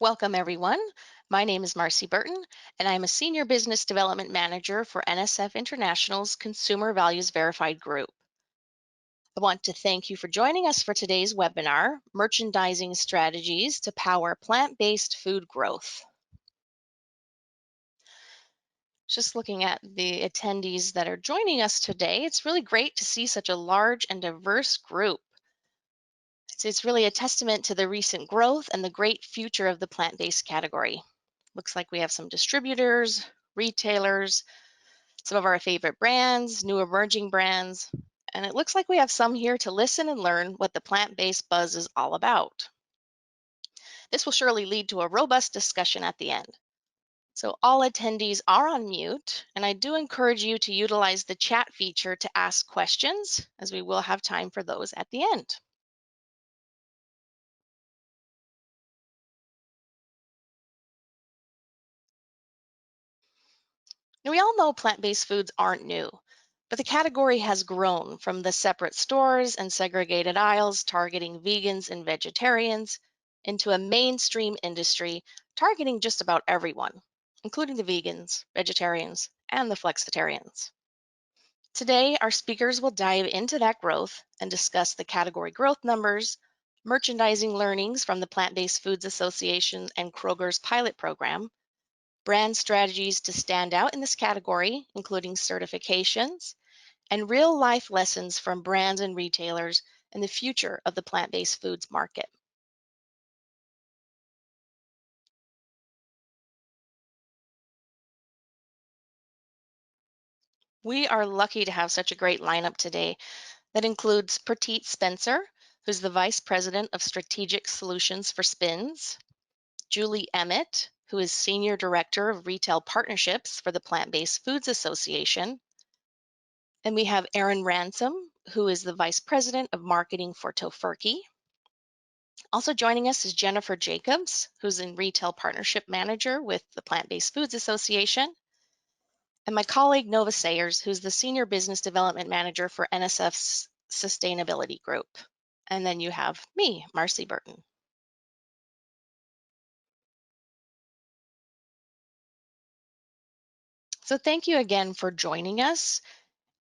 Welcome, everyone. My name is Marcy Burton, and I'm a Senior Business Development Manager for NSF International's Consumer Values Verified Group. I want to thank you for joining us for today's webinar, Merchandising Strategies to Power Plant-Based Food Growth. Just looking at the attendees that are joining us today, it's really great to see such a large and diverse group. It's really a testament to the recent growth and the great future of the plant-based category. Looks like we have some distributors, retailers, some of our favorite brands, new emerging brands, and it looks like we have some here to listen and learn what the plant-based buzz is all about. This will surely lead to a robust discussion at the end. So all attendees are on mute, and I do encourage you to utilize the chat feature to ask questions, as we will have time for those at the end. Now, we all know plant-based foods aren't new, but the category has grown from the separate stores and segregated aisles targeting vegans and vegetarians into a mainstream industry targeting just about everyone, including the vegans, vegetarians, and the flexitarians. Today, our speakers will dive into that growth and discuss the category growth numbers, merchandising learnings from the Plant-Based Foods Association and Kroger's pilot program, brand strategies to stand out in this category, including certifications, and real-life lessons from brands and retailers and the future of the plant-based foods market. We are lucky to have such a great lineup today that includes Prateet Spencer, who's the Vice President of Strategic Solutions for SPINS, Julie Emmett, who is Senior Director of Retail Partnerships for the Plant-Based Foods Association, and we have Aaron Ransom, who is the Vice President of Marketing for Tofurky. Also joining us is Jennifer Jacobs, who's in Retail Partnership Manager with the Plant-Based Foods Association, and my colleague Nova Sayers, who's the Senior Business Development Manager for NSF's Sustainability Group. And then you have me, Marcy Burton. So thank you again for joining us.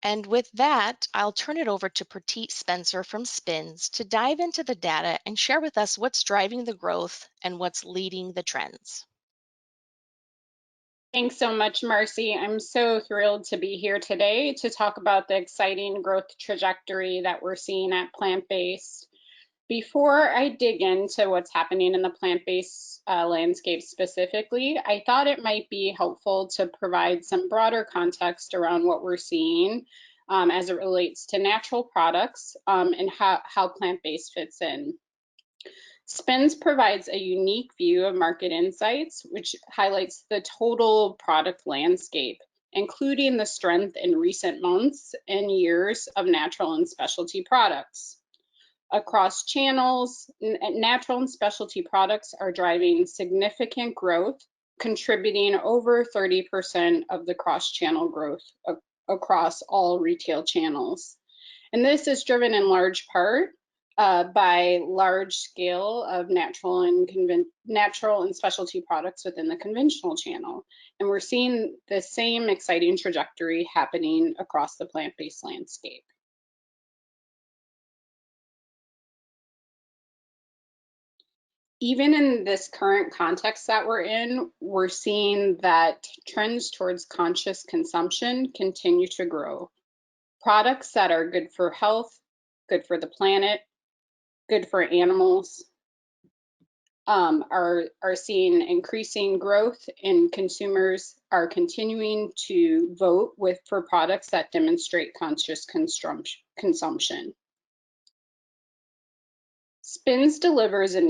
And with that, I'll turn it over to Prateet Spencer from SPINS to dive into the data and share with us what's driving the growth and what's leading the trends. Thanks so much, Marcy. I'm so thrilled to be here today to talk about the exciting growth trajectory that we're seeing at Plant-Based. Before I dig into what's happening in the plant-based landscape specifically, I thought it might be helpful to provide some broader context around what we're seeing as it relates to natural products and how plant-based fits in. SPINS provides a unique view of market insights, which highlights the total product landscape, including the strength in recent months and years of natural and specialty products. Across channels, natural and specialty products are driving significant growth, contributing over 30% of the cross-channel growth across all retail channels. And this is driven in large part by large scale of natural and specialty products within the conventional channel. And we're seeing the same exciting trajectory happening across the plant-based landscape. Even in this current context that we're in, we're seeing that trends towards conscious consumption continue to grow. Products that are good for health, good for the planet, good for animals, are seeing increasing growth, and consumers are continuing to vote for products that demonstrate conscious consumption. SPINS delivers a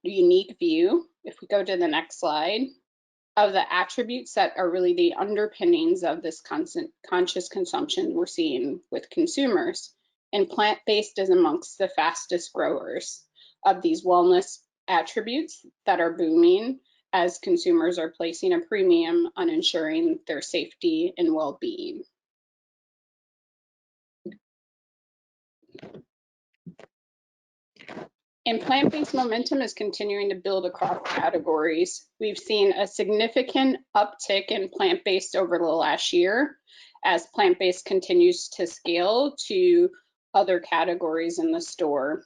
unique view, if we go to the next slide, of the attributes that are really the underpinnings of this conscious consumption we're seeing with consumers. And plant-based is amongst the fastest growers of these wellness attributes that are booming as consumers are placing a premium on ensuring their safety and well-being. And plant-based momentum is continuing to build across categories. We've seen a significant uptick in plant-based over the last year as plant-based continues to scale to other categories in the store.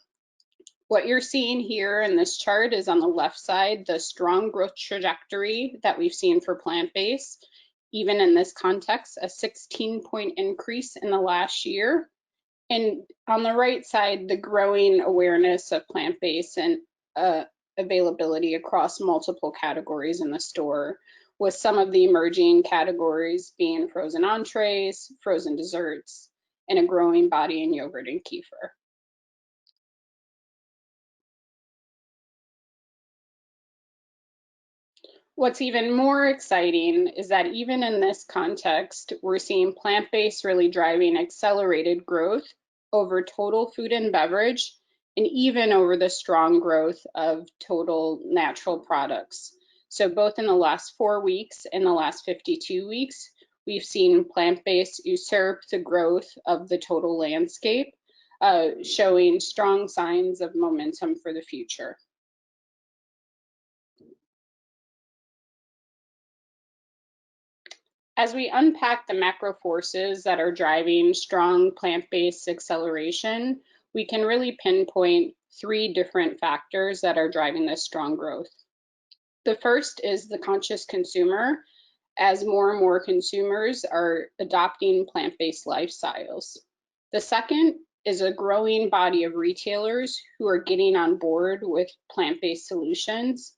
What you're seeing here in this chart is on the left side, the strong growth trajectory that we've seen for plant-based. Even in this context, a 16-point increase in the last year. And on the right side, the growing awareness of plant-based and availability across multiple categories in the store, with some of the emerging categories being frozen entrees, frozen desserts, and a growing body in yogurt and kefir. What's even more exciting is that even in this context, we're seeing plant-based really driving accelerated growth over total food and beverage, and even over the strong growth of total natural products. So both in the last 4 weeks and the last 52 weeks, we've seen plant-based usurp the growth of the total landscape, showing strong signs of momentum for the future. As we unpack the macro forces that are driving strong plant-based acceleration, we can really pinpoint 3 different factors that are driving this strong growth. The first is the conscious consumer, as more and more consumers are adopting plant-based lifestyles. The second is a growing body of retailers who are getting on board with plant-based solutions.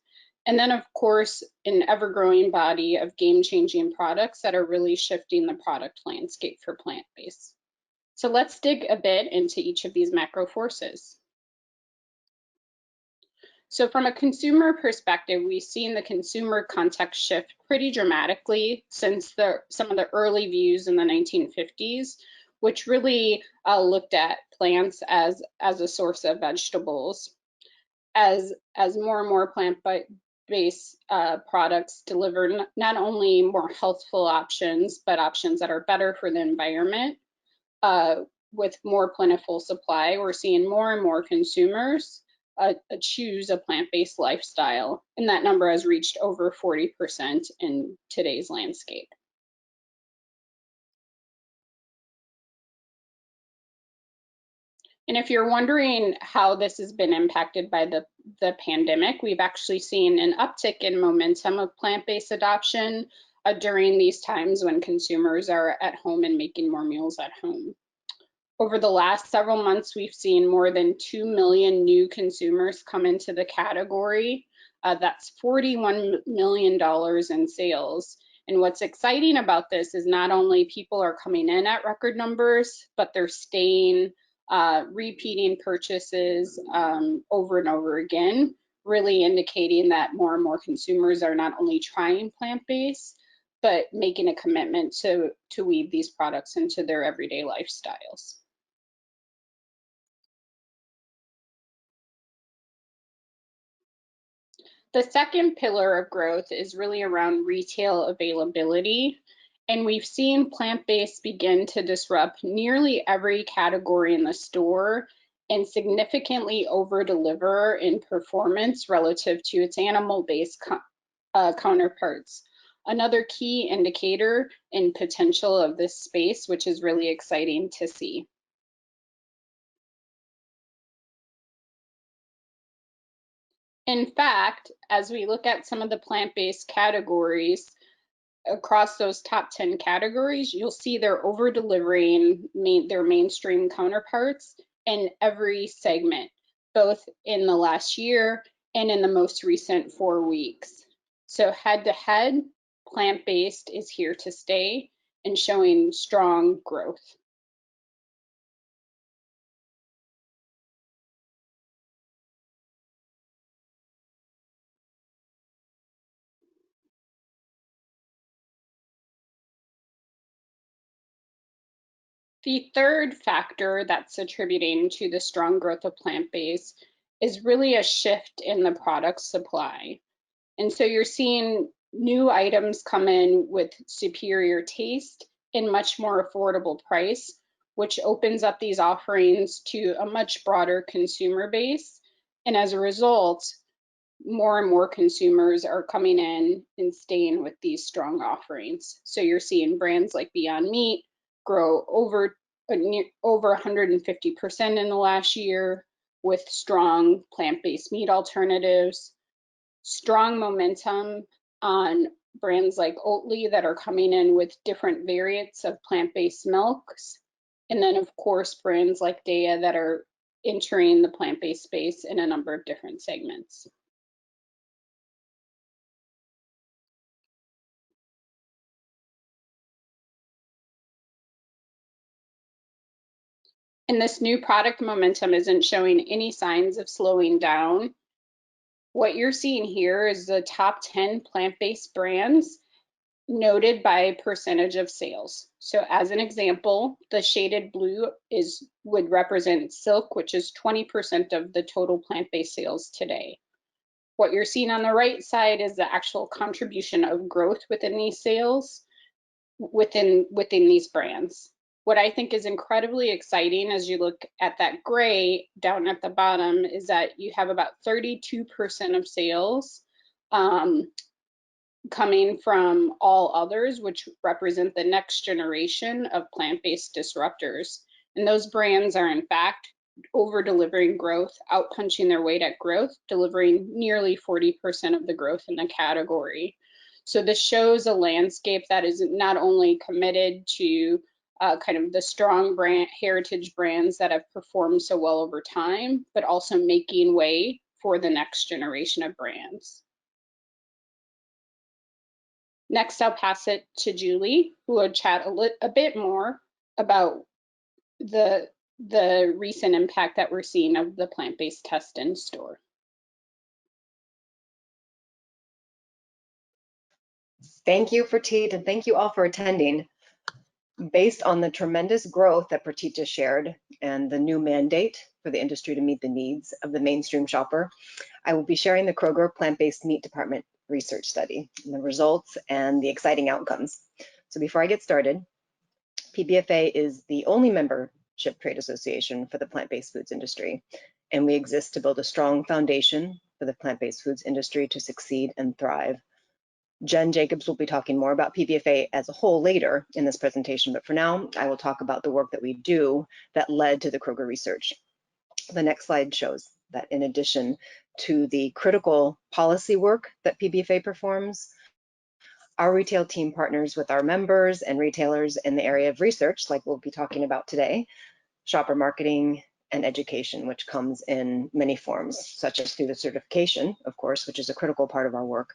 And then, of course, an ever-growing body of game-changing products that are really shifting the product landscape for plant-based. So let's dig a bit into each of these macro forces. So from a consumer perspective, we've seen the consumer context shift pretty dramatically since some of the early views in the 1950s, which really looked at plants as a source of vegetables. As more and more plant-based products deliver not only more healthful options, but options that are better for the environment, with more plentiful supply, we're seeing more and more consumers choose a plant-based lifestyle, and that number has reached over 40% in today's landscape. And if you're wondering how this has been impacted by the pandemic, we've actually seen an uptick in momentum of plant-based adoption during these times when consumers are at home and making more meals at home. Over the last several months, we've seen more than 2 million new consumers come into the category. That's $41 million in sales. And what's exciting about this is not only people are coming in at record numbers, but they're staying, repeating purchases over and over again, really indicating that more and more consumers are not only trying plant-based, but making a commitment to weave these products into their everyday lifestyles. The second pillar of growth is really around retail availability. And we've seen plant-based begin to disrupt nearly every category in the store and significantly over-deliver in performance relative to its animal-based counterparts. Another key indicator in potential of this space, which is really exciting to see. In fact, as we look at some of the plant-based categories, across those top 10 categories, you'll see they're over-delivering their mainstream counterparts in every segment, both in the last year and in the most recent 4 weeks. So head-to-head, plant-based is here to stay and showing strong growth. The third factor that's attributing to the strong growth of plant-based is really a shift in the product supply. And so you're seeing new items come in with superior taste and much more affordable price, which opens up these offerings to a much broader consumer base And as a result, more and more consumers are coming in and staying with these strong offerings. So you're seeing brands like Beyond Meat grow over 150% in the last year with strong plant-based meat alternatives, strong momentum on brands like Oatly that are coming in with different variants of plant-based milks. And then of course, brands like Daya that are entering the plant-based space in a number of different segments. And this new product momentum isn't showing any signs of slowing down. What you're seeing here is the top 10 plant-based brands noted by percentage of sales. So as an example, the shaded blue would represent Silk, which is 20% of the total plant-based sales today. What you're seeing on the right side is the actual contribution of growth within these sales within these brands. What I think is incredibly exciting as you look at that gray down at the bottom is that you have about 32% of sales coming from all others, which represent the next generation of plant-based disruptors. And those brands are in fact over delivering growth, out punching their weight at growth, delivering nearly 40% of the growth in the category. So this shows a landscape that is not only committed to kind of the strong brand heritage brands that have performed so well over time, but also making way for the next generation of brands. Next, I'll pass it to Julie, who will chat a bit more about the recent impact that we're seeing of the plant-based test in store. Thank you, Pratit, and thank you all for attending. Based on the tremendous growth that Pratit just shared and the new mandate for the industry to meet the needs of the mainstream shopper, I will be sharing the Kroger plant-based meat department research study, and the results and the exciting outcomes. So before I get started, PBFA is the only membership trade association for the plant-based foods industry, and we exist to build a strong foundation for the plant-based foods industry to succeed and thrive. Jen Jacobs will be talking more about PBFA as a whole later in this presentation, but for now, I will talk about the work that we do that led to the Kroger research. The next slide shows that in addition to the critical policy work that PBFA performs, our retail team partners with our members and retailers in the area of research, like we'll be talking about today, shopper marketing and education, which comes in many forms, such as through the certification, of course, which is a critical part of our work,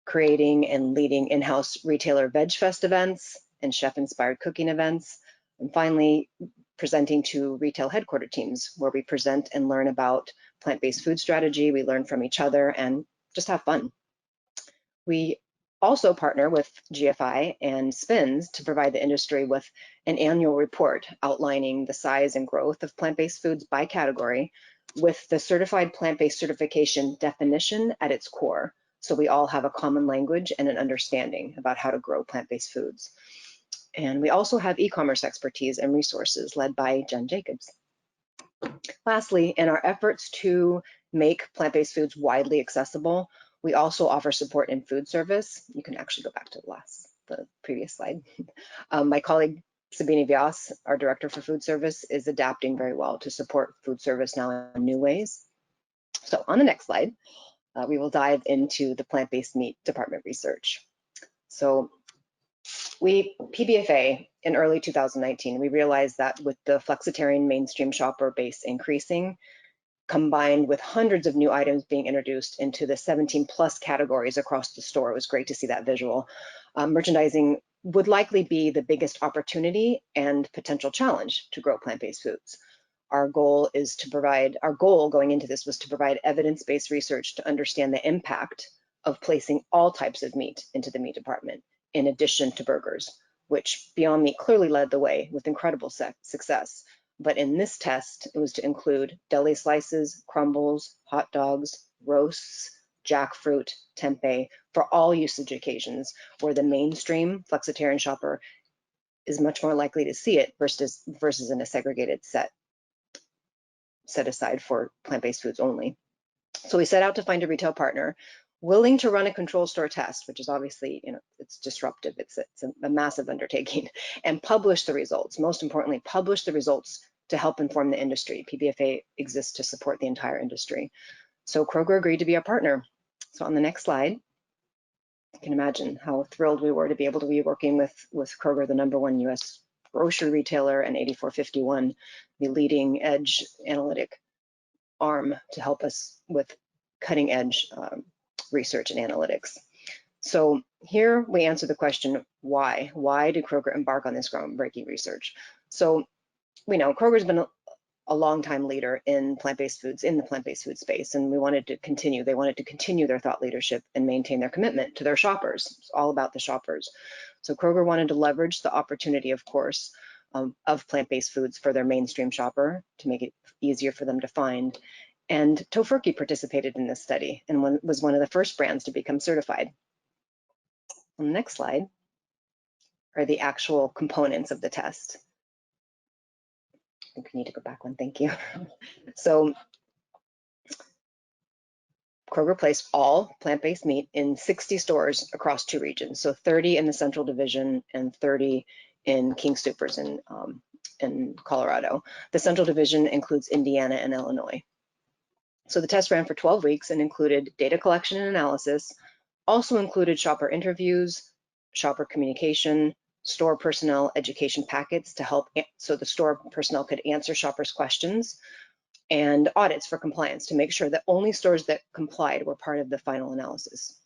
creating and leading in-house retailer Veg Fest events and chef-inspired cooking events, and finally, presenting to retail headquarter teams where we present and learn about plant-based food strategy, we learn from each other and just have fun. We also partner with GFI and SPINS to provide the industry with an annual report outlining the size and growth of plant-based foods by category with the certified plant-based certification definition at its core. So we all have a common language and an understanding about how to grow plant-based foods. And we also have e-commerce expertise and resources led by Jen Jacobs. Lastly, in our efforts to make plant-based foods widely accessible, we also offer support in food service. You can actually go back to the previous slide. My colleague Sabine Vyas, our director for food service, is adapting very well to support food service now in new ways. So on the next slide, we will dive into the plant-based meat department research. So PBFA in early 2019, we realized that with the flexitarian mainstream shopper base increasing, combined with hundreds of new items being introduced into the 17 plus categories across the store, it was great to see that visual. Merchandising would likely be the biggest opportunity and potential challenge to grow plant-based foods. Our goal going into this was to provide evidence-based research to understand the impact of placing all types of meat into the meat department, in addition to burgers, which Beyond Meat clearly led the way with incredible success. But in this test, it was to include deli slices, crumbles, hot dogs, roasts, jackfruit, tempeh, for all usage occasions, where the mainstream flexitarian shopper is much more likely to see it versus in a segregated set aside for plant-based foods only. So we set out to find a retail partner willing to run a control store test, which is obviously, it's disruptive. It's a massive undertaking, and publish the results. Most importantly, publish the results to help inform the industry. PBFA exists to support the entire industry. So Kroger agreed to be our partner. So on the next slide, you can imagine how thrilled we were to be able to be working with Kroger, the #1 US grocery retailer, and 8451, the leading edge analytic arm to help us with cutting edge research and analytics. So here we answer the question, why? Why did Kroger embark on this groundbreaking research? So we know Kroger's been a long time leader in plant-based foods, in the plant-based food space, and we wanted to continue. They wanted to continue their thought leadership and maintain their commitment to their shoppers. It's all about the shoppers. So Kroger wanted to leverage the opportunity, of course, of plant-based foods for their mainstream shopper to make it easier for them to find. And Tofurky participated in this study and was one of the first brands to become certified. On the next slide are the actual components of the test. I think we need to go back one, thank you. So Kroger placed all plant-based meat in 60 stores across 2 regions, so 30 in the Central Division and 30 in King Soopers in Colorado. The Central Division includes Indiana and Illinois. So the test ran for 12 weeks and included data collection and analysis, also included shopper interviews, shopper communication, store personnel education packets to help so the store personnel could answer shoppers' questions, and audits for compliance to make sure that only stores that complied were part of the final analysis.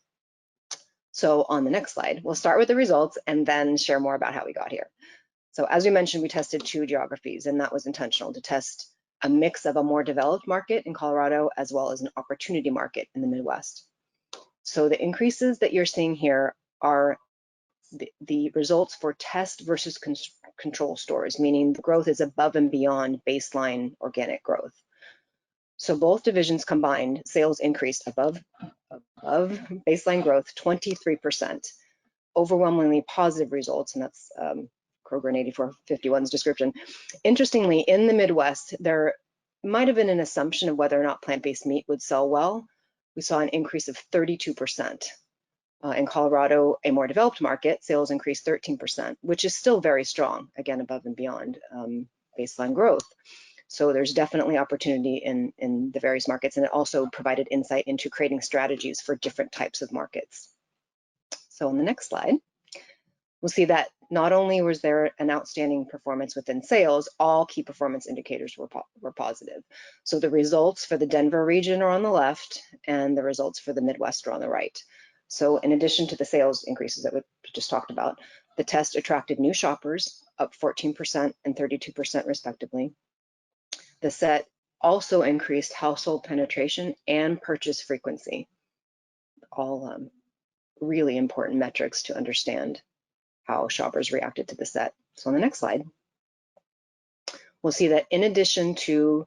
So on the next slide, we'll start with the results and then share more about how we got here. So as we mentioned, we tested 2 geographies, and that was intentional, to test a mix of a more developed market in Colorado as well as an opportunity market in the Midwest. So the increases that you're seeing here are the results for test versus control stores, meaning the growth is above and beyond baseline organic growth. So both divisions combined, sales increased above baseline growth 23%, overwhelmingly positive results, and that's Kroger and 8451's description. Interestingly, in the Midwest, there might have been an assumption of whether or not plant-based meat would sell well. We saw an increase of 32%. In Colorado, a more developed market, sales increased 13%, which is still very strong, again, above and beyond baseline growth. So there's definitely opportunity in the various markets, and it also provided insight into creating strategies for different types of markets. So on the next slide, we'll see that not only was there an outstanding performance within sales, all key performance indicators were positive. So the results for the Denver region are on the left, and the results for the Midwest are on the right. So in addition to the sales increases that we just talked about, the test attracted new shoppers, up 14% and 32% respectively. The set also increased household penetration and purchase frequency, all really important metrics to understand how shoppers reacted to the set. So on the next slide, we'll see that in addition to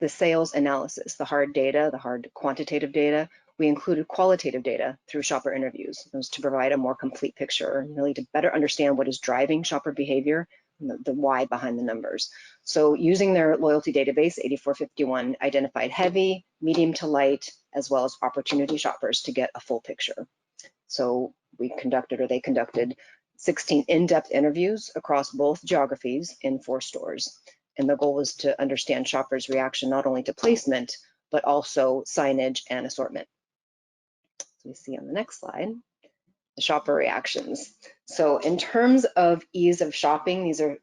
the sales analysis, the hard data, the hard quantitative data, we included qualitative data through shopper interviews. It was to provide a more complete picture, really to better understand what is driving shopper behavior and the why behind the numbers. So using their loyalty database, 8451 identified heavy, medium to light, as well as opportunity shoppers to get a full picture. So they conducted 16 in-depth interviews across both geographies in 4 stores. And the goal was to understand shoppers' reaction not only to placement, but also signage and assortment. So we see on the next slide, the shopper reactions. So in terms of ease of shopping, these are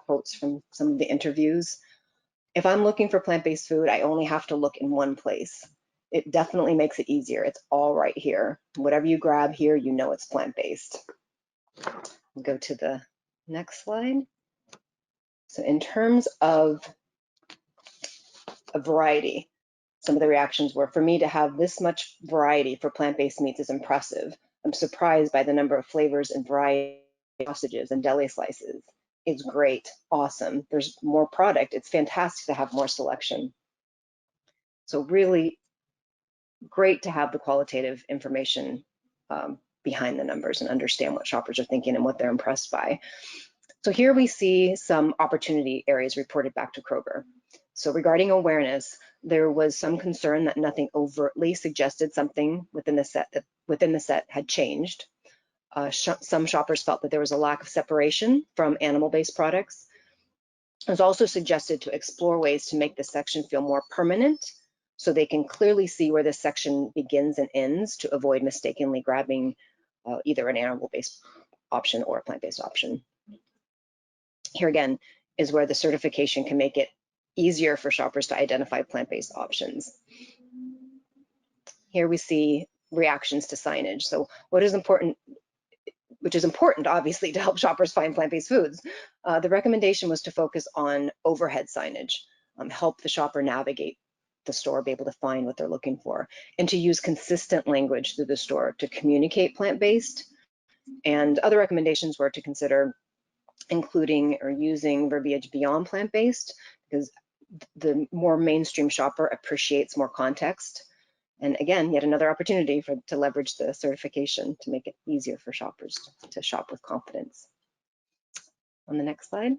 quotes from some of the interviews. If I'm looking for plant-based food, I only have to look in one place. It definitely makes it easier. It's all right here. Whatever you grab here, you know it's plant-based. We'll go to the next slide. So in terms of a variety, some of the reactions were, for me to have this much variety for plant-based meats is impressive. I'm surprised by the number of flavors and variety of sausages and deli slices. It's great, awesome. There's more product. It's fantastic to have more selection. So really great to have the qualitative information behind the numbers and understand what shoppers are thinking and what they're impressed by. So here we see some opportunity areas reported back to Kroger. So regarding awareness, there was some concern that nothing overtly suggested something within the set had changed. Some shoppers felt that there was a lack of separation from animal-based products. It was also suggested to explore ways to make the section feel more permanent, so they can clearly see where this section begins and ends to avoid mistakenly grabbing either an animal-based option or a plant-based option. Here again is where the certification can make it easier for shoppers to identify plant-based options. Here we see reactions to signage. So what is important, which is important obviously to help shoppers find plant-based foods, the recommendation was to focus on overhead signage, help the shopper navigate the store, be able to find what they're looking for, and to use consistent language through the store to communicate plant-based. And other recommendations were to consider including or using verbiage beyond plant-based, because the more mainstream shopper appreciates more context. And again, yet another opportunity to leverage the certification to make it easier for shoppers to shop with confidence. On the next slide.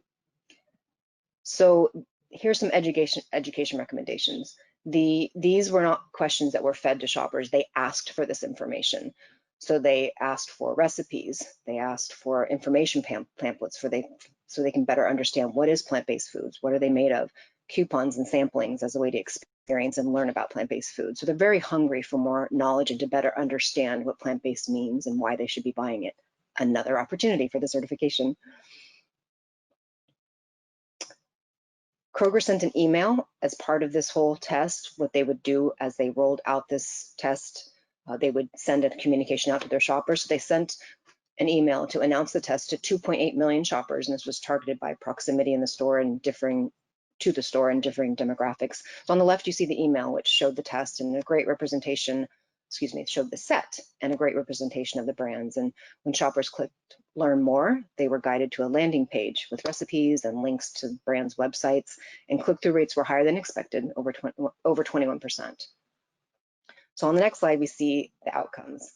So here's some education recommendations. These were not questions that were fed to shoppers. They asked for this information. So they asked for recipes. They asked for information pamphlets so they can better understand what is plant-based foods, what are they made of, coupons and samplings as a way to experience and learn about plant-based foods. So they're very hungry for more knowledge and to better understand what plant-based means and why they should be buying it. Another opportunity for the certification. Kroger sent an email as part of this whole test. What they would do as they rolled out this test, they would send a communication out to their shoppers. So they sent an email to announce the test to 2.8 million shoppers, and this was targeted by proximity in the store and differing demographics. So on the left, you see the email, which showed the test and a great representation, showed the set and a great representation of the brands. And when shoppers clicked learn more, they were guided to a landing page with recipes and links to brands' websites, and click-through rates were higher than expected, over 21%. So on the next slide, we see the outcomes.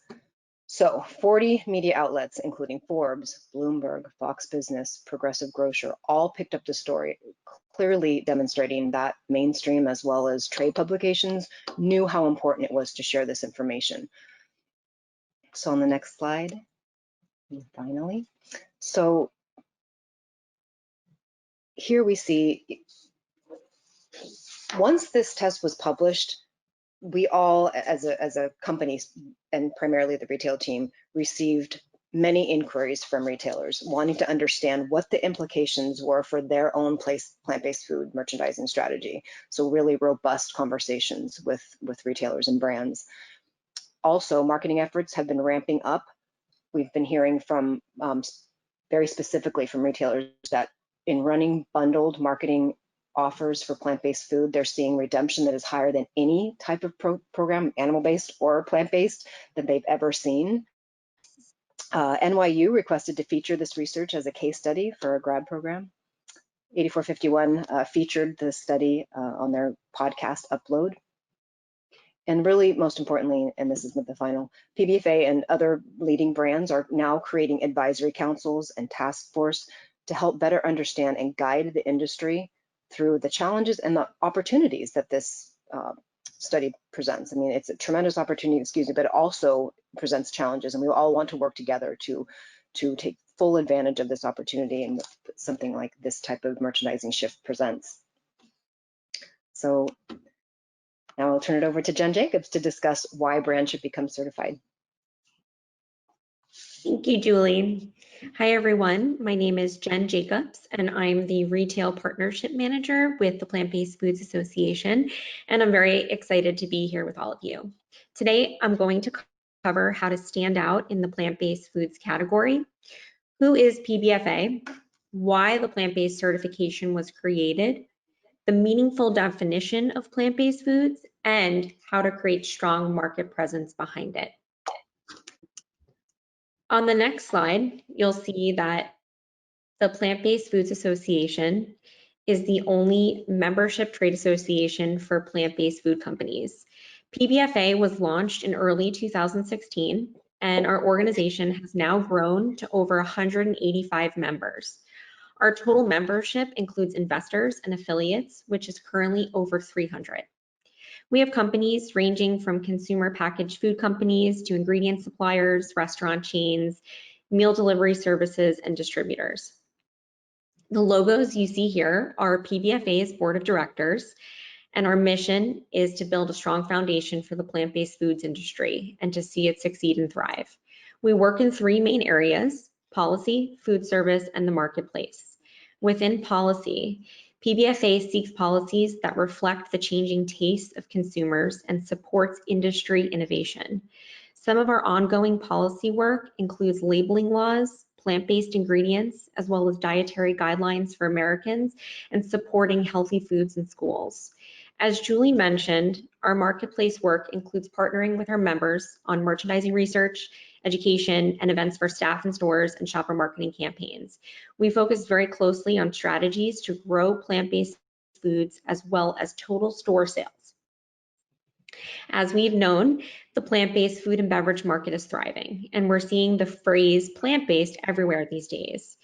So 40 media outlets, including Forbes, Bloomberg, Fox Business, Progressive Grocer, all picked up the story, clearly demonstrating that mainstream as well as trade publications knew how important it was to share this information. So on the next slide, finally. So here we see, once this test was published, we all, as a company, and primarily the retail team, received many inquiries from retailers wanting to understand what the implications were for their own plant-based food merchandising strategy. So really robust conversations with retailers and brands. Also, marketing efforts have been ramping up. We've been hearing from very specifically from retailers that in running bundled marketing offers for plant-based food, they're seeing redemption that is higher than any type of program, animal-based or plant-based, that they've ever seen. NYU requested to feature this research as a case study for a grad program. 8451 featured the study on their podcast upload. And really, most importantly, and this is the final, PBFA and other leading brands are now creating advisory councils and task force to help better understand and guide the industry through the challenges and the opportunities that this study presents. I mean, it's a tremendous opportunity, but it also presents challenges, and we all want to work together to take full advantage of this opportunity and something like this type of merchandising shift presents. So now I'll turn it over to Jen Jacobs to discuss why brands should become certified. Thank you, Julie. Hi, everyone. My name is Jen Jacobs, and I'm the Retail Partnership Manager with the Plant-Based Foods Association, and I'm very excited to be here with all of you. Today, I'm going to cover how to stand out in the plant-based foods category, who is PBFA, why the plant-based certification was created, the meaningful definition of plant-based foods, and how to create strong market presence behind it. On the next slide, you'll see that the Plant-Based Foods Association is the only membership trade association for plant-based food companies. PBFA was launched in early 2016, and our organization has now grown to over 185 members. Our total membership includes investors and affiliates, which is currently over 300. We have companies ranging from consumer packaged food companies to ingredient suppliers, restaurant chains, meal delivery services, and distributors. The logos you see here are PBFA's board of directors, and our mission is to build a strong foundation for the plant-based foods industry and to see it succeed and thrive. We work in three main areas: policy, food service, and the marketplace. Within policy, PBFA seeks policies that reflect the changing tastes of consumers and supports industry innovation. Some of our ongoing policy work includes labeling laws, plant-based ingredients, as well as dietary guidelines for Americans, and supporting healthy foods in schools. As Julie mentioned, our marketplace work includes partnering with our members on merchandising research, education, and events for staff in stores and shopper marketing campaigns. We focus very closely on strategies to grow plant-based foods as well as total store sales. As we've known, the plant-based food and beverage market is thriving, and we're seeing the phrase plant-based everywhere these days.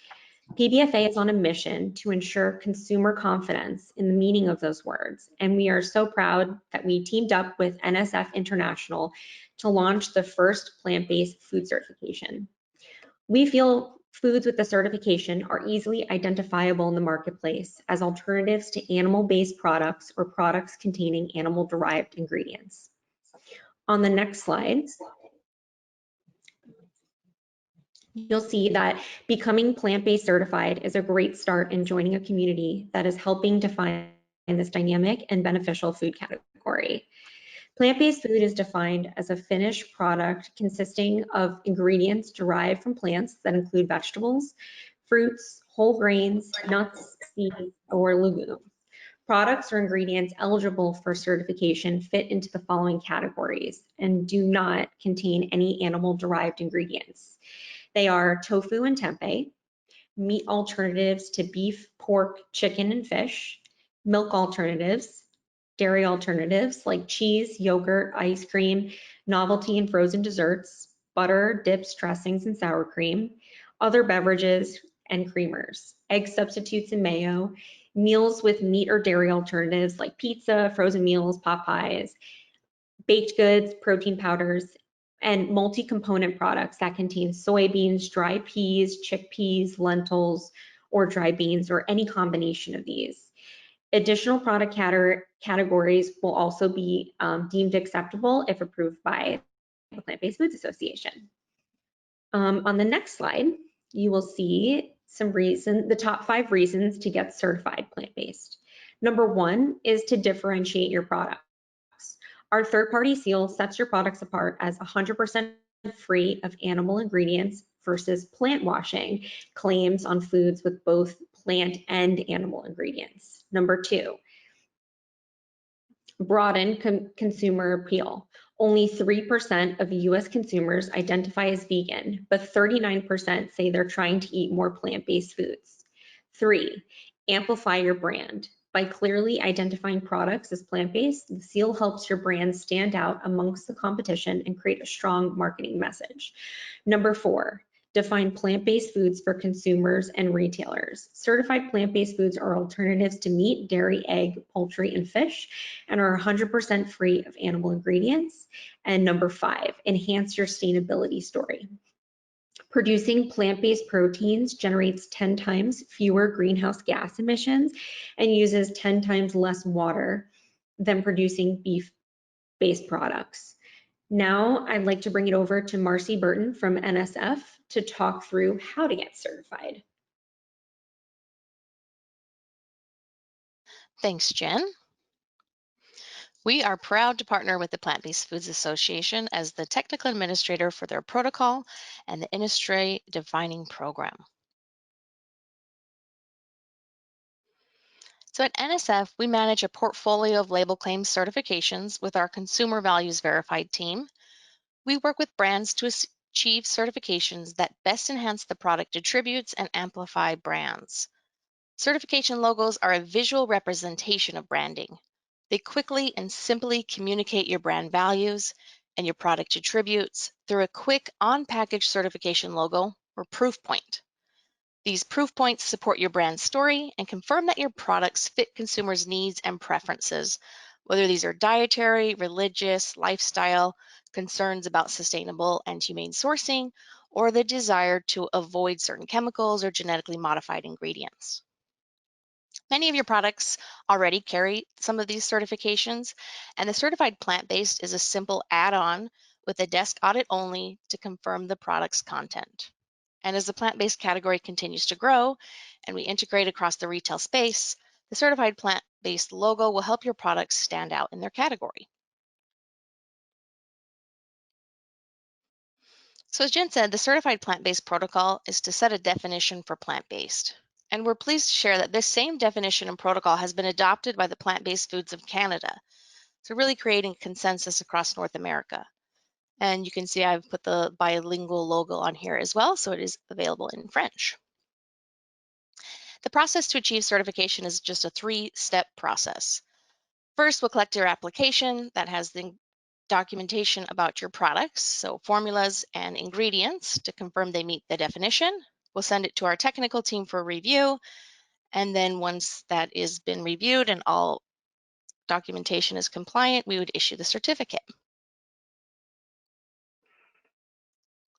PBFA is on a mission to ensure consumer confidence in the meaning of those words, and we are so proud that we teamed up with NSF International to launch the first plant-based food certification. We feel foods with the certification are easily identifiable in the marketplace as alternatives to animal-based products or products containing animal-derived ingredients. On the next slide, you'll see that becoming plant-based certified is a great start in joining a community that is helping define this dynamic and beneficial food category. Plant-based food is defined as a finished product consisting of ingredients derived from plants that include vegetables, fruits, whole grains, nuts, seeds, or legumes. Products or ingredients eligible for certification fit into the following categories and do not contain any animal-derived ingredients. They are tofu and tempeh, meat alternatives to beef, pork, chicken, and fish, milk alternatives, dairy alternatives like cheese, yogurt, ice cream, novelty and frozen desserts, butter, dips, dressings, and sour cream, other beverages, and creamers, egg substitutes and mayo, meals with meat or dairy alternatives like pizza, frozen meals, pot pies, baked goods, protein powders, and multi-component products that contain soybeans, dry peas, chickpeas, lentils, or dry beans, or any combination of these. Additional product categories will also be deemed acceptable if approved by the Plant-Based Foods Association. On the next slide, you will see the top 5 reasons to get certified plant-based. Number 1 is to differentiate your products. Our third-party seal sets your products apart as 100% free of animal ingredients versus plant washing claims on foods with both plant and animal ingredients. Number 2, broaden consumer appeal. Only 3% of US consumers identify as vegan, but 39% say they're trying to eat more plant-based foods. 3, amplify your brand. By clearly identifying products as plant-based, the seal helps your brand stand out amongst the competition and create a strong marketing message. Number 4, define plant-based foods for consumers and retailers. Certified plant-based foods are alternatives to meat, dairy, egg, poultry, and fish, and are 100% free of animal ingredients. And number 5, enhance your sustainability story. Producing plant-based proteins generates 10 times fewer greenhouse gas emissions and uses 10 times less water than producing beef-based products. Now I'd like to bring it over to Marcy Burton from NSF to talk through how to get certified. Thanks, Jen. We are proud to partner with the Plant-Based Foods Association as the technical administrator for their protocol and the industry defining program. So at NSF, we manage a portfolio of label claims certifications with our Consumer Values Verified team. We work with brands to achieve certifications that best enhance the product attributes and amplify brands. Certification logos are a visual representation of branding. They quickly and simply communicate your brand values and your product attributes through a quick on-package certification logo or proof point. These proof points support your brand story and confirm that your products fit consumers' needs and preferences, whether these are dietary, religious, lifestyle, concerns about sustainable and humane sourcing, or the desire to avoid certain chemicals or genetically modified ingredients. Many of your products already carry some of these certifications, and the certified plant-based is a simple add-on with a desk audit only to confirm the product's content. And as the plant-based category continues to grow and we integrate across the retail space, the certified plant-based logo will help your products stand out in their category. So as Jen said, the certified plant-based protocol is to set a definition for plant-based. And we're pleased to share that this same definition and protocol has been adopted by the Plant-Based Foods of Canada. So really creating consensus across North America. And you can see I've put the bilingual logo on here as well, so it is available in French. The process to achieve certification is just a 3-step process. First, we'll collect your application that has the documentation about your products, so formulas and ingredients to confirm they meet the definition. We'll send it to our technical team for review, and then once that has been reviewed and all documentation is compliant, we would issue the certificate.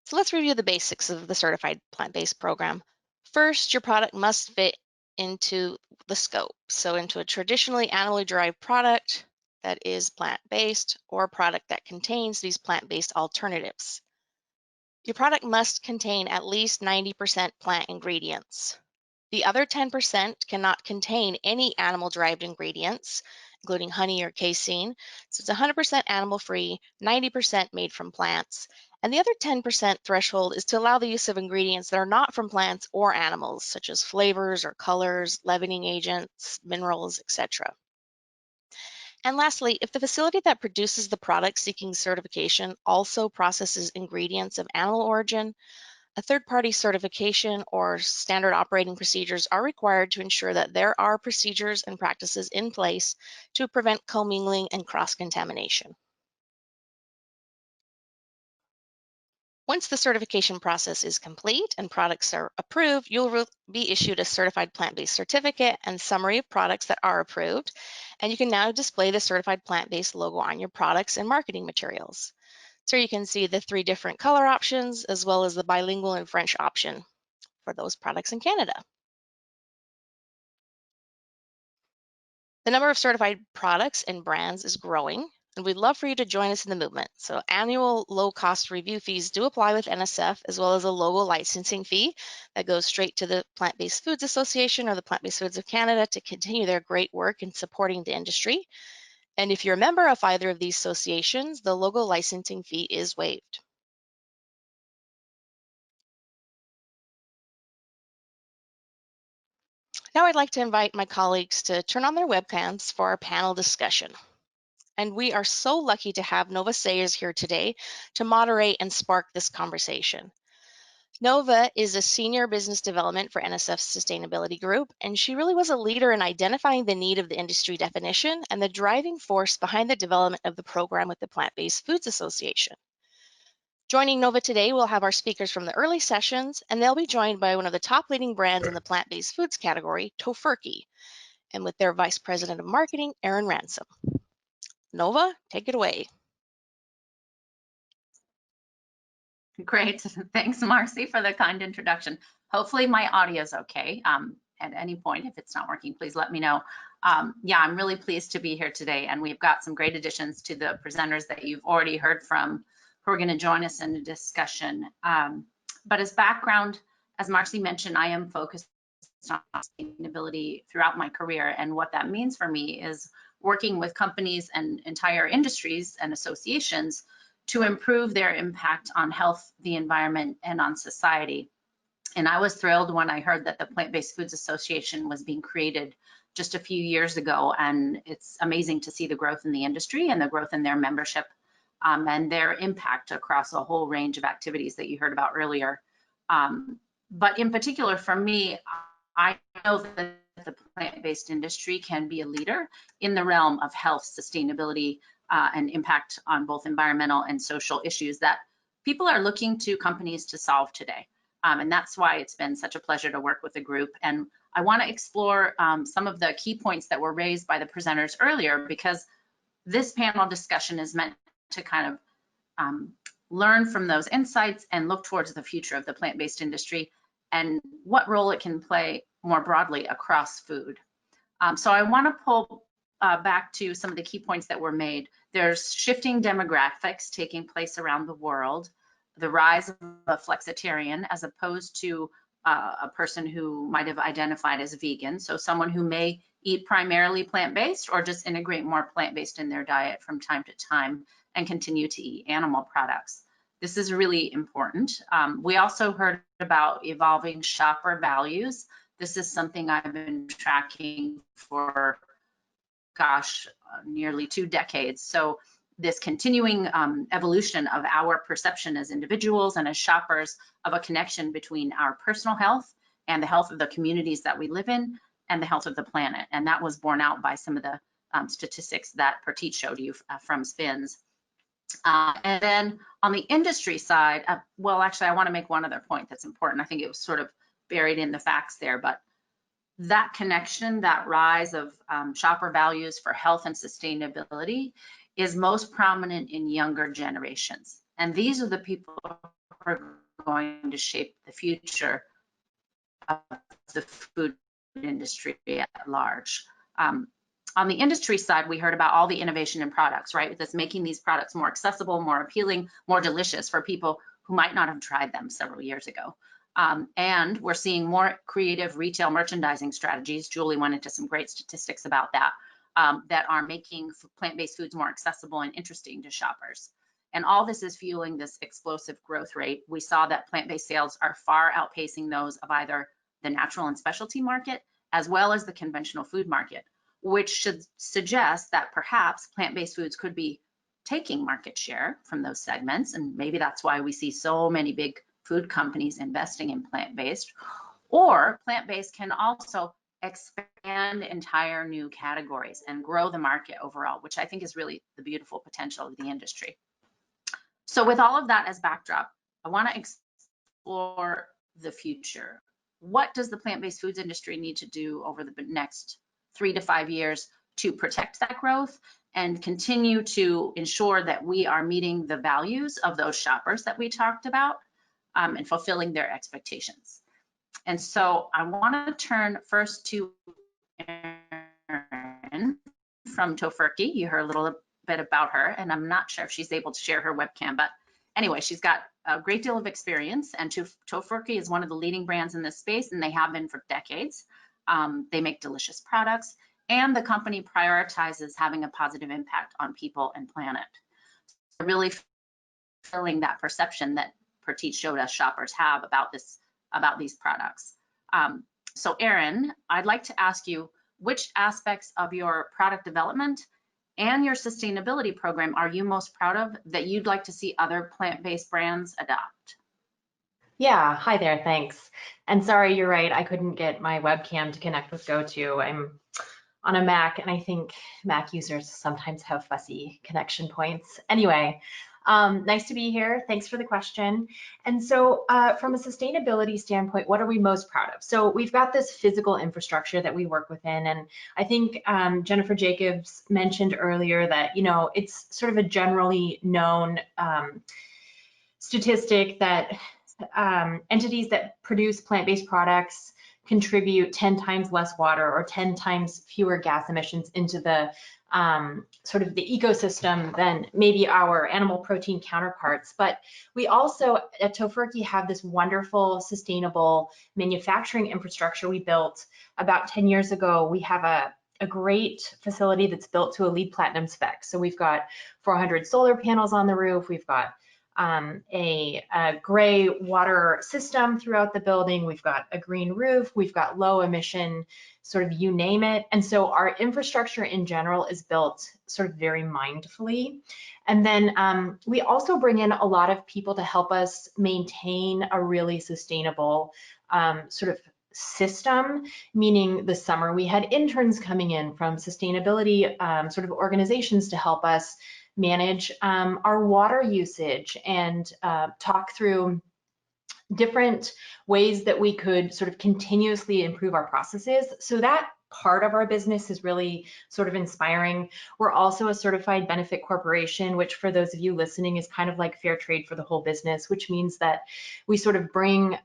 So let's review the basics of the certified plant-based program. First, your product must fit into the scope, so into a traditionally animally derived product that is plant-based or a product that contains these plant-based alternatives. Your product must contain at least 90% plant ingredients. The other 10% cannot contain any animal-derived ingredients, including honey or casein. So it's 100% animal-free, 90% made from plants. And the other 10% threshold is to allow the use of ingredients that are not from plants or animals, such as flavors or colors, leavening agents, minerals, etc. And lastly, if the facility that produces the product seeking certification also processes ingredients of animal origin, a third-party certification or standard operating procedures are required to ensure that there are procedures and practices in place to prevent commingling and cross-contamination. Once the certification process is complete and products are approved, you'll be issued a certified plant-based certificate and summary of products that are approved, and you can now display the certified plant-based logo on your products and marketing materials. So you can see the 3 different color options as well as the bilingual and French option for those products in Canada. The number of certified products and brands is growing, and we'd love for you to join us in the movement. So annual low-cost review fees do apply with NSF, as well as a logo licensing fee that goes straight to the Plant-Based Foods Association or the Plant-Based Foods of Canada to continue their great work in supporting the industry. And if you're a member of either of these associations, the logo licensing fee is waived. Now I'd like to invite my colleagues to turn on their webcams for our panel discussion. And we are so lucky to have Nova Sayers here today to moderate and spark this conversation. Nova is a senior business development for NSF's sustainability group, and she really was a leader in identifying the need of the industry definition and the driving force behind the development of the program with the Plant-Based Foods Association. Joining Nova today, we'll have our speakers from the early sessions, and they'll be joined by one of the top leading brands in the plant-based foods category, Tofurky, and with their Vice President of Marketing, Aaron Ransom. Nova, take it away. Great. Thanks, Marcy, for the kind introduction. Hopefully my audio is okay. At any point, if it's not working, please let me know. Yeah, I'm really pleased to be here today, and we've got some great additions to the presenters that you've already heard from who are going to join us in the discussion. But as background, as Marcy mentioned, I am focused on sustainability throughout my career, and what that means for me is working with companies and entire industries and associations to improve their impact on health, the environment, and on society. And I was thrilled when I heard that the Plant-Based Foods Association was being created just a few years ago, and it's amazing to see the growth in the industry and the growth in their membership and their impact across a whole range of activities that you heard about earlier. But in particular, for me, I know that the plant-based industry can be a leader in the realm of health, sustainability, and impact on both environmental and social issues that people are looking to companies to solve today. And that's why it's been such a pleasure to work with the group. And I want to explore some of the key points that were raised by the presenters earlier, because this panel discussion is meant to kind of learn from those insights and look towards the future of the plant-based industry and what role it can play more broadly across food. So I want to pull back to some of the key points that were made. There's shifting demographics taking place around the world, the rise of a flexitarian as opposed to a person who might have identified as vegan. So someone who may eat primarily plant-based or just integrate more plant-based in their diet from time to time and continue to eat animal products. This is really important. We also heard about evolving shopper values. This is something I've been tracking for, gosh, nearly 2 decades. So this continuing evolution of our perception as individuals and as shoppers of a connection between our personal health and the health of the communities that we live in and the health of the planet. And that was borne out by some of the statistics that Prateek showed you from SPINS. And then on the industry side, well, actually, I want to make one other point that's important. I think it was sort of buried in the facts there, but that connection, that rise of shopper values for health and sustainability is most prominent in younger generations. And these are the people who are going to shape the future of the food industry at large. On the industry side, we heard about all the innovation in products, right? That's making these products more accessible, more appealing, more delicious for people who might not have tried them several years ago. And we're seeing more creative retail merchandising strategies. Julie went into some great statistics about that, that are making plant-based foods more accessible and interesting to shoppers. And all this is fueling this explosive growth rate. We saw that plant-based sales are far outpacing those of either the natural and specialty market, as well as the conventional food market, which should suggest that perhaps plant-based foods could be taking market share from those segments. And maybe that's why we see so many big food companies investing in plant-based. Or plant-based can also expand entire new categories and grow the market overall, which I think is really the beautiful potential of the industry. So with all of that as backdrop, I want to explore the future. What does the plant-based foods industry need to do over the next 3 to 5 years to protect that growth and continue to ensure that we are meeting the values of those shoppers that we talked about and fulfilling their expectations? And so I want to turn first to Erin from Tofurky. You heard a little bit about her, and I'm not sure if she's able to share her webcam, but anyway, she's got a great deal of experience, and Tofurky is one of the leading brands in this space, and they have been for decades. They make delicious products, and the company prioritizes having a positive impact on people and planet. So really filling that perception that Prateek showed us shoppers have about these products. So Erin, I'd like to ask you, which aspects of your product development and your sustainability program are you most proud of that you'd like to see other plant-based brands adopt? Yeah, hi there, thanks. And sorry, you're right, I couldn't get my webcam to connect with GoTo. I'm on a Mac, and I think Mac users sometimes have fussy connection points. Anyway, nice to be here. Thanks for the question. And so from a sustainability standpoint, what are we most proud of? So we've got this physical infrastructure that we work within. And I think Jennifer Jacobs mentioned earlier that, you know, it's sort of a generally known statistic that entities that produce plant-based products contribute 10 times less water or 10 times fewer gas emissions into the sort of the ecosystem than maybe our animal protein counterparts. But we also at Tofurky have this wonderful sustainable manufacturing infrastructure we built about 10 years ago. We have a great facility that's built to a LEED Platinum spec. So we've got 400 solar panels on the roof. We've got a gray water system throughout the building. We've got a green roof. We've got low emission, sort of you name it. And so our infrastructure in general is built sort of very mindfully. And then we also bring in a lot of people to help us maintain a really sustainable sort of system, meaning this summer we had interns coming in from sustainability sort of organizations to help us manage our water usage and talk through different ways that we could sort of continuously improve our processes. So that part of our business is really sort of inspiring. We're also a certified benefit corporation, which for those of you listening is kind of like fair trade for the whole business, which means that we sort of bring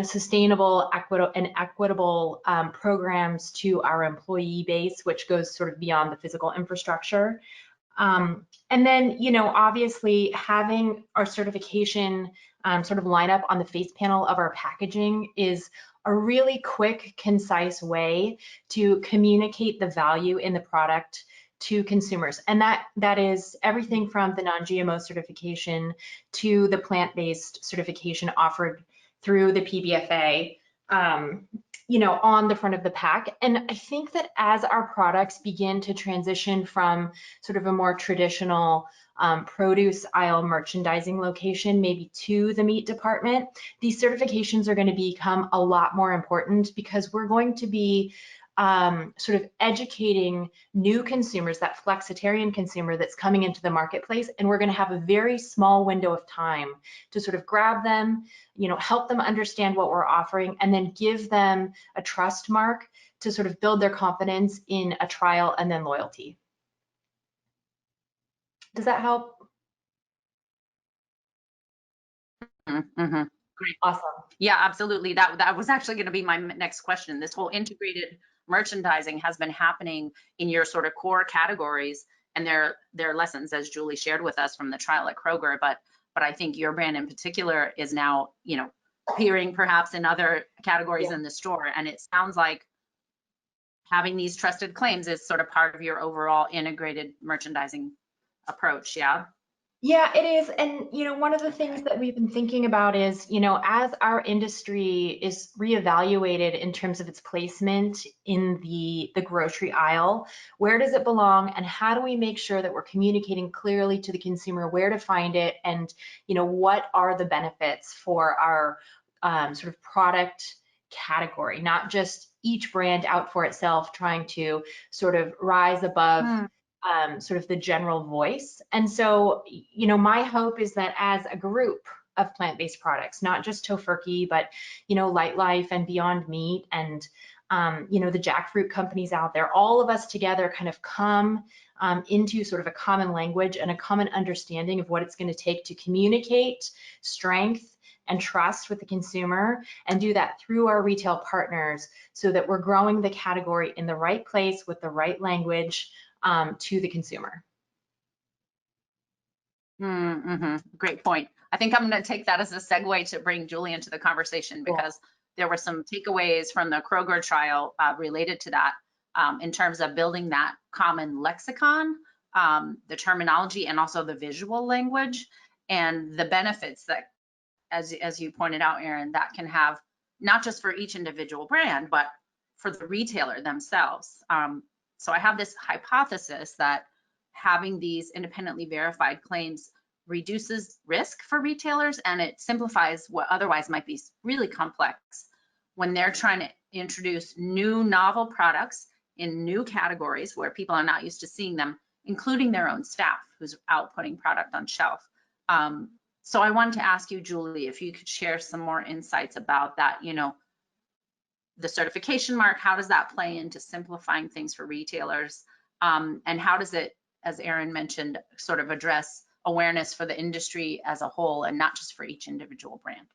sustainable, equitable programs to our employee base, which goes sort of beyond the physical infrastructure. And then, obviously having our certification sort of line up on the face panel of our packaging is a really quick, concise way to communicate the value in the product to consumers. And that is everything from the non-GMO certification to the plant-based certification offered through the PBFA, on the front of the pack. And I think that as our products begin to transition from sort of a more traditional produce aisle merchandising location, maybe to the meat department, these certifications are going to become a lot more important, because we're going to be sort of educating new consumers, that flexitarian consumer that's coming into the marketplace, and we're going to have a very small window of time to sort of grab them, help them understand what we're offering, and then give them a trust mark to sort of build their confidence in a trial and then loyalty. Does that help? Mm-hmm. Great. Awesome. Yeah, absolutely. That was actually going to be my next question. This whole integrated merchandising has been happening in your sort of core categories, and there are lessons, as Julie shared with us, from the trial at Kroger, but I think your brand in particular is now, appearing perhaps in other categories in the store. And it sounds like having these trusted claims is sort of part of your overall integrated merchandising approach. Yeah. Yeah, it is. And, one of the things that we've been thinking about is, as our industry is reevaluated in terms of its placement in the grocery aisle, where does it belong, and how do we make sure that we're communicating clearly to the consumer where to find it, and, what are the benefits for our sort of product category, not just each brand out for itself trying to sort of rise above sort of the general voice. And so, my hope is that as a group of plant-based products, not just Tofurky, but, Light Life and Beyond Meat and, the jackfruit companies out there, all of us together kind of come into sort of a common language and a common understanding of what it's going to take to communicate strength and trust with the consumer, and do that through our retail partners, so that we're growing the category in the right place with the right language to the consumer. Great point. I think I'm going to take that as a segue to bring Julie into the conversation, because there were some takeaways from the Kroger trial related to that, in terms of building that common lexicon, the terminology, and also the visual language, and the benefits that, as you pointed out, Erin, that can have not just for each individual brand, but for the retailer themselves. So I have this hypothesis that having these independently verified claims reduces risk for retailers, and it simplifies what otherwise might be really complex when they're trying to introduce new novel products in new categories where people are not used to seeing them, including their own staff who's out putting product on shelf. So I wanted to ask you, Julie, if you could share some more insights about that, the certification mark, how does that play into simplifying things for retailers? And how does it, as Erin mentioned, sort of address awareness for the industry as a whole and not just for each individual brand?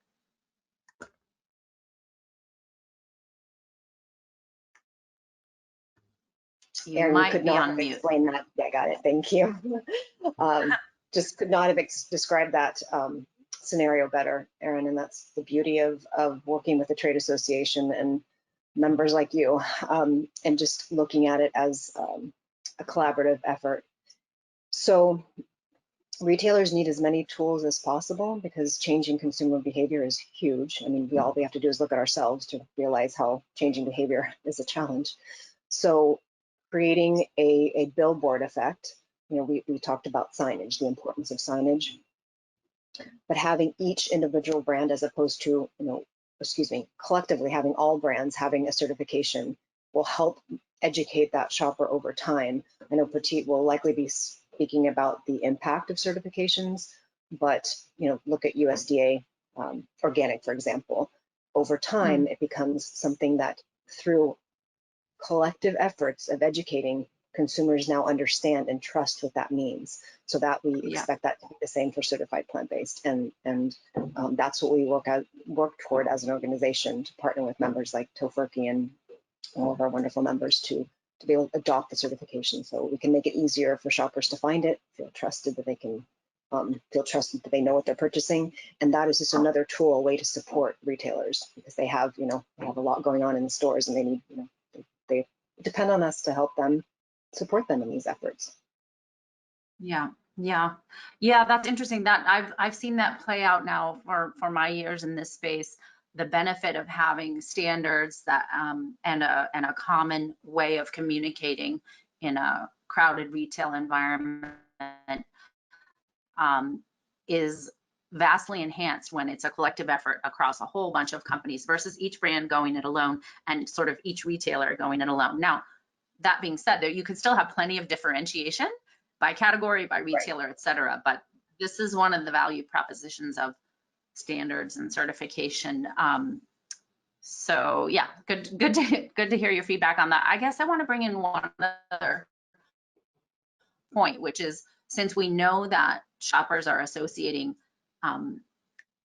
Erin, you could not have explained that. I got it. Thank you. Just could not have described that scenario better, Erin. And that's the beauty of working with a trade association and members like you, and just looking at it as a collaborative effort. So retailers need as many tools as possible, because changing consumer behavior is huge. I mean, all we have to do is look at ourselves to realize how changing behavior is a challenge. So creating a billboard effect, we talked about signage, the importance of signage, but having each individual brand, as opposed to, collectively having all brands having a certification, will help educate that shopper over time. I know Petit will likely be speaking about the impact of certifications, but look at USDA organic, for example. Over time, it becomes something that through collective efforts of educating, consumers now understand and trust what that means, so that we expect that to be the same for certified plant-based. And that's what we work toward as an organization, to partner with members like Tofurky and all of our wonderful members to be able to adopt the certification, so we can make it easier for shoppers to find it, feel trusted that they can feel trusted that they know what they're purchasing. And that is just another tool, a way to support retailers, because they have, they have a lot going on in the stores, and they need, they depend on us to help them, support them in these efforts. Yeah, that's interesting. That I've seen that play out now for my years in this space. The benefit of having standards that and a common way of communicating in a crowded retail environment is vastly enhanced when it's a collective effort across a whole bunch of companies versus each brand going it alone and sort of each retailer going it alone. Now, that being said, there you can still have plenty of differentiation by category, by retailer, et cetera. But this is one of the value propositions of standards and certification. So yeah, good to hear your feedback on that. I guess I want to bring in one other point, which is, since we know that shoppers are associating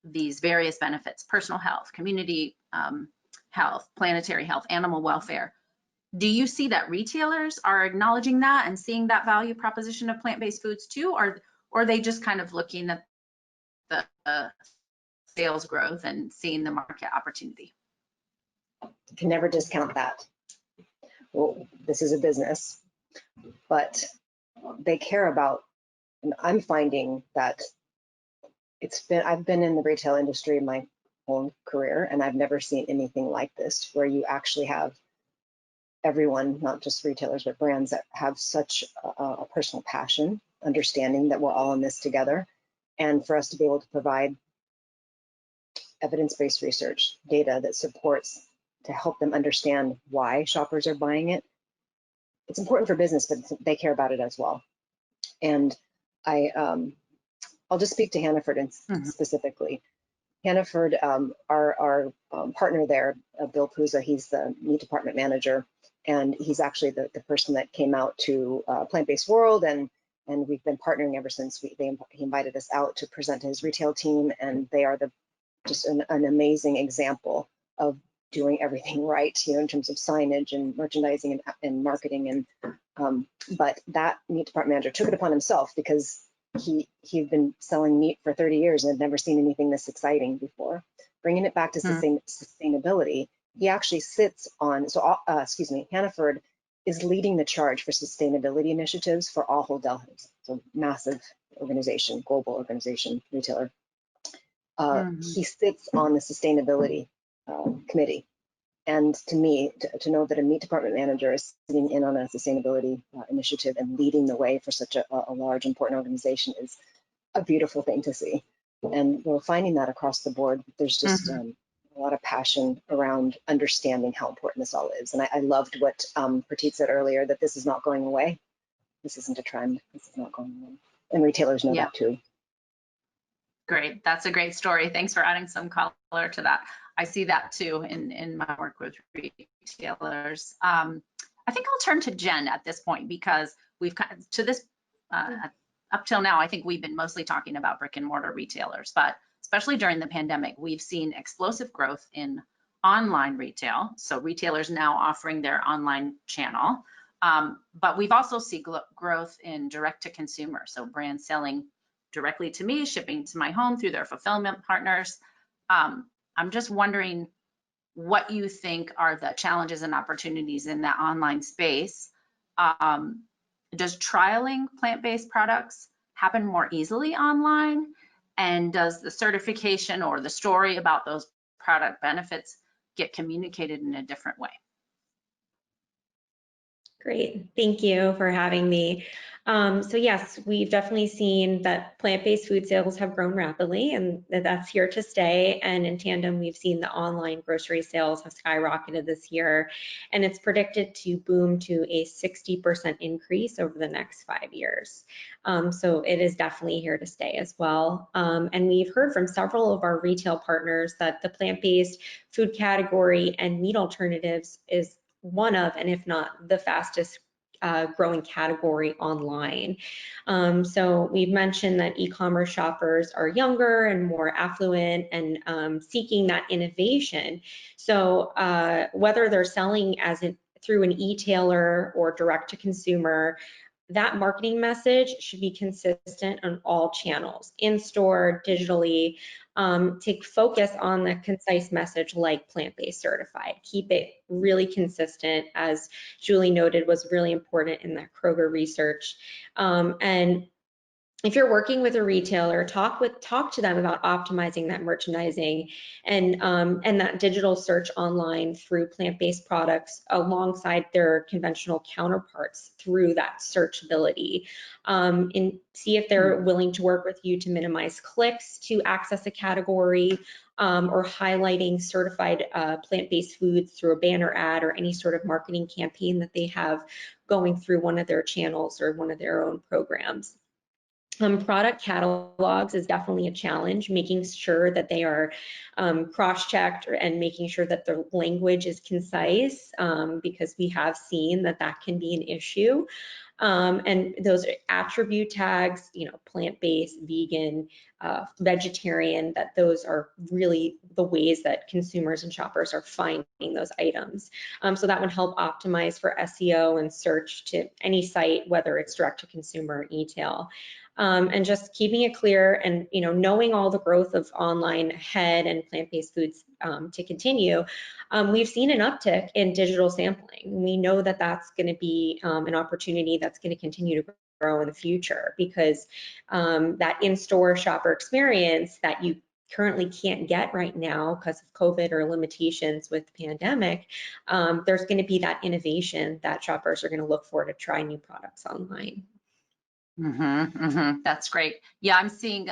these various benefits, personal health, community health, planetary health, animal welfare, do you see that retailers are acknowledging that and seeing that value proposition of plant-based foods too, or are they just kind of looking at the sales growth and seeing the market opportunity? You can never discount that. Well, this is a business, but they care about, and I'm finding that I've been in the retail industry my whole career, and I've never seen anything like this, where you actually have everyone, not just retailers, but brands, that have such a personal passion, understanding that we're all in this together. And for us to be able to provide evidence-based research, data that supports, to help them understand why shoppers are buying it. It's important for business, but they care about it as well. And I'll just speak to Hannaford specifically. Hannaford, our partner there, Bill Puza, he's the meat department manager, and he's actually the person that came out to Plant-Based World, and we've been partnering ever since. He invited us out to present to his retail team, and they are just an amazing example of doing everything right, in terms of signage and merchandising and marketing. And but that meat department manager took it upon himself, because he'd been selling meat for 30 years and had never seen anything this exciting before. Bringing it back to sustainability, he actually sits on, Hannaford is leading the charge for sustainability initiatives for Ahold Delhaize, so massive organization, global organization, retailer. He sits on the sustainability committee. And to me, to know that a meat department manager is sitting in on a sustainability initiative and leading the way for such a large, important organization is a beautiful thing to see. And we're finding that across the board. There's just a lot of passion around understanding how important this all is. And I loved what Prateek said earlier, that this is not going away. This isn't a trend. This is not going away. And retailers know that too. Great. That's a great story. Thanks for adding some color to that. I see that too in my work with retailers. I think I'll turn to Jen at this point, because we've to this up till now, I think we've been mostly talking about brick and mortar retailers, but especially during the pandemic, we've seen explosive growth in online retail. So retailers now offering their online channel, but we've also seen growth in direct to consumer. So brands selling directly to me, shipping to my home through their fulfillment partners. I'm just wondering what you think are the challenges and opportunities in that online space. Does trialing plant-based products happen more easily online? And does the certification or the story about those product benefits get communicated in a different way? Great, thank you for having me. So yes, we've definitely seen that plant-based food sales have grown rapidly, and that's here to stay. And in tandem, we've seen the online grocery sales have skyrocketed this year, and it's predicted to boom to a 60% increase over the next 5 years. So it is definitely here to stay as well. And we've heard from several of our retail partners that the plant-based food category and meat alternatives is one of, and if not the fastest growing category online. So we've mentioned that e-commerce shoppers are younger and more affluent and seeking that innovation. So whether they're selling through an e-tailer or direct to consumer, that marketing message should be consistent on all channels, in-store, digitally. Take focus on the concise message like plant-based certified. Keep it really consistent, as Julie noted was really important in that Kroger research. And if you're working with a retailer, talk to them about optimizing that merchandising and that digital search online through plant-based products alongside their conventional counterparts through that searchability. And see if they're willing to work with you to minimize clicks to access a category, or highlighting certified plant-based foods through a banner ad or any sort of marketing campaign that they have going through one of their channels or one of their own programs. Product catalogs is definitely a challenge, making sure that they are cross-checked and making sure that the language is concise, because we have seen that that can be an issue. And those attribute tags, plant-based, vegan, vegetarian, that those are really the ways that consumers and shoppers are finding those items. So that would help optimize for SEO and search to any site, whether it's direct to consumer or e-tail. And just keeping it clear and knowing all the growth of online ahead and plant-based foods to continue, we've seen an uptick in digital sampling. We know that that's going to be an opportunity that's going to continue to grow in the future, because that in-store shopper experience that you currently can't get right now because of COVID or limitations with the pandemic, there's going to be that innovation that shoppers are going to look for to try new products online. That's great. Yeah, I'm seeing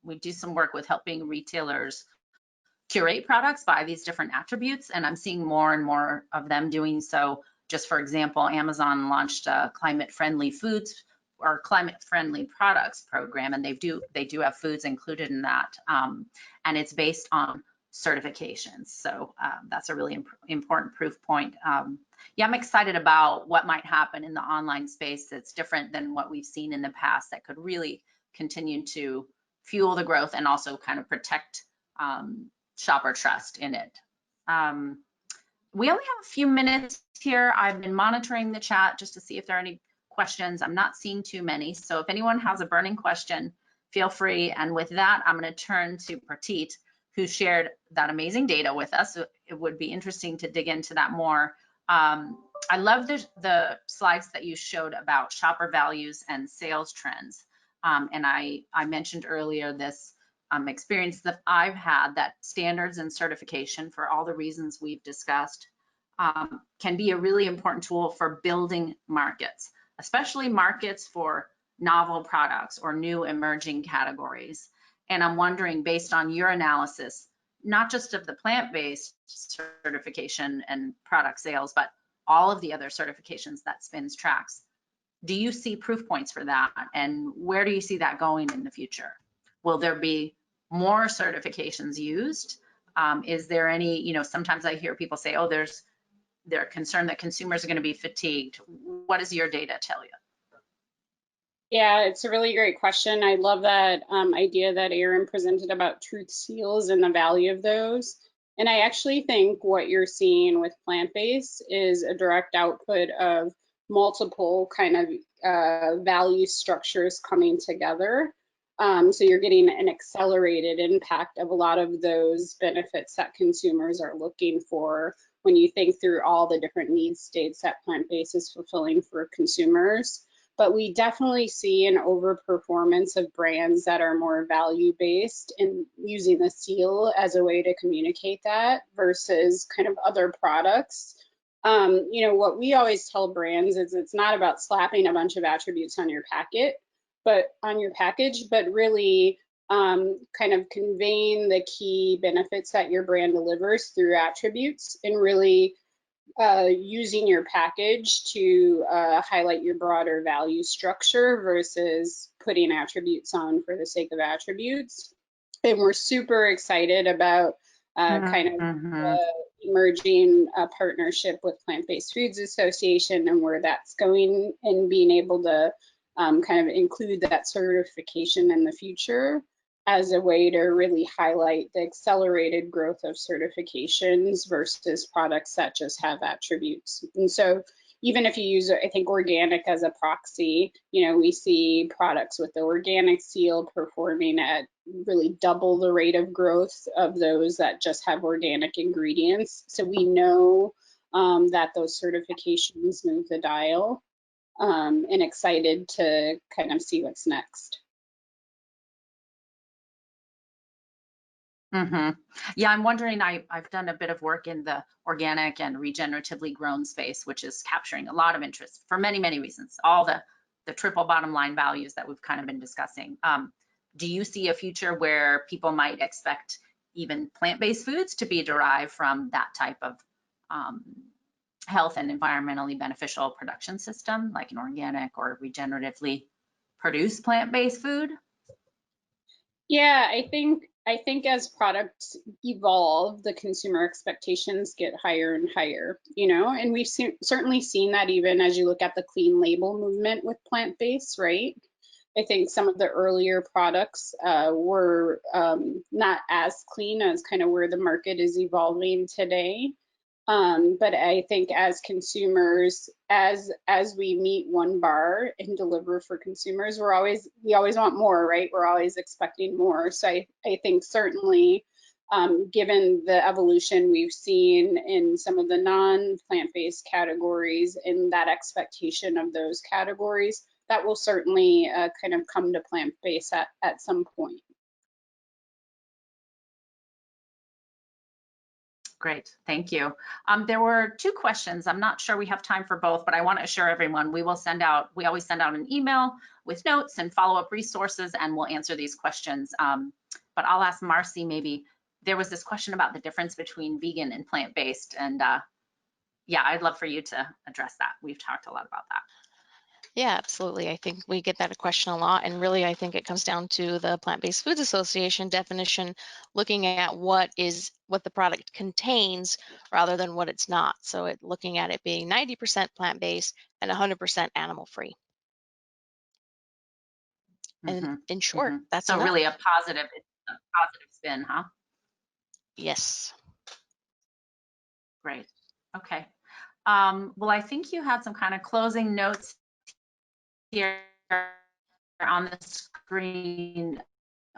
we do some work with helping retailers curate products by these different attributes, and I'm seeing more and more of them doing so. Just for example, Amazon launched a climate-friendly foods or climate-friendly products program, and they do have foods included in that, and it's based on certifications. So that's a really important proof point. Yeah, I'm excited about what might happen in the online space that's different than what we've seen in the past, that could really continue to fuel the growth and also kind of protect shopper trust in it. We only have a few minutes here. I've been monitoring the chat just to see if there are any questions. I'm not seeing too many. So if anyone has a burning question, feel free. And with that, I'm going to turn to Pratit, who shared that amazing data with us. It would be interesting to dig into that more. I love the slides that you showed about shopper values and sales trends. And I mentioned earlier this experience that I've had, that standards and certification, for all the reasons we've discussed, can be a really important tool for building markets, especially markets for novel products or new emerging categories. And I'm wondering, based on your analysis, not just of the plant-based certification and product sales, but all of the other certifications that SPINS tracks, do you see proof points for that? And where do you see that going in the future? Will there be more certifications used? Is there any, sometimes I hear people say, oh, they're concerned that consumers are going to be fatigued. What does your data tell you? Yeah, it's a really great question. I love that idea that Aaron presented about truth seals and the value of those. And I actually think what you're seeing with plant-based is a direct output of multiple kind of value structures coming together. So you're getting an accelerated impact of a lot of those benefits that consumers are looking for when you think through all the different need states that plant-based is fulfilling for consumers. But we definitely see an overperformance of brands that are more value-based and using the seal as a way to communicate that versus kind of other products You know, what we always tell brands is it's not about slapping a bunch of attributes on your package, but really kind of conveying the key benefits that your brand delivers through attributes, and really using your package to highlight your broader value structure versus putting attributes on for the sake of attributes. And we're super excited about kind of the emerging partnership with Plant-Based Foods Association and where that's going, and being able to kind of include that certification in the future as a way to really highlight the accelerated growth of certifications versus products that just have attributes. And so even if you use, I think, organic as a proxy, you know, we see products with the organic seal performing at really double the rate of growth of those that just have organic ingredients. So we know that those certifications move the dial, and excited to kind of see what's next. Yeah, I'm wondering, I've done a bit of work in the organic and regeneratively grown space, which is capturing a lot of interest for many, many reasons, all the triple bottom line values that we've kind of been discussing. Do you see a future where people might expect even plant-based foods to be derived from that type of health and environmentally beneficial production system, like an organic or regeneratively produced plant-based food? Yeah, I think as products evolve, the consumer expectations get higher and higher, you know, and we've certainly seen that even as you look at the clean label movement with plant-based, right? I think some of the earlier products were not as clean as kind of where the market is evolving today. But I think as consumers, as we meet one bar and deliver for consumers, we always want more, right? We're always expecting more. So I think certainly, given the evolution we've seen in some of the non-plant-based categories and that expectation of those categories, that will certainly kind of come to plant-based at some point. Great, thank you. There were two questions. I'm not sure we have time for both, but I want to assure everyone we always send out an email with notes and follow-up resources, and we'll answer these questions. But I'll ask Marcy, maybe there was this question about the difference between vegan and plant-based, and yeah, I'd love for you to address that. We've talked a lot about that. Yeah, absolutely. I think we get that question a lot, and really I think it comes down to the Plant-Based Foods Association definition, looking at what the product contains rather than what it's not. So looking at it being 90% plant-based and 100% animal-free. And in short, that's so enough. Really a positive spin, huh? Yes. Great. Okay. Well, I think you had some kind of closing notes here on the screen.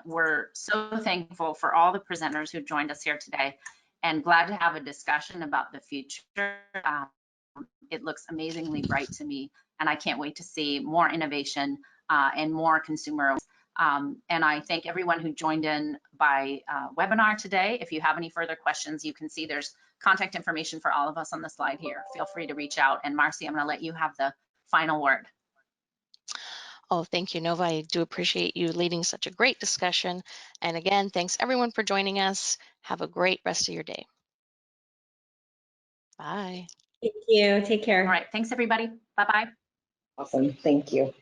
We're so thankful for all the presenters who joined us here today, and glad to have a discussion about the future. It looks amazingly bright to me, and I can't wait to see more innovation and more consumer. And I thank everyone who joined in by webinar today. If you have any further questions, you can see there's contact information for all of us on the slide here. Feel free to reach out. And Marcy, I'm going to let you have the final word. Oh, thank you, Nova. I do appreciate you leading such a great discussion. And again, thanks everyone for joining us. Have a great rest of your day. Bye. Thank you. Take care. All right. Thanks, everybody. Bye-bye. Awesome. Thank you.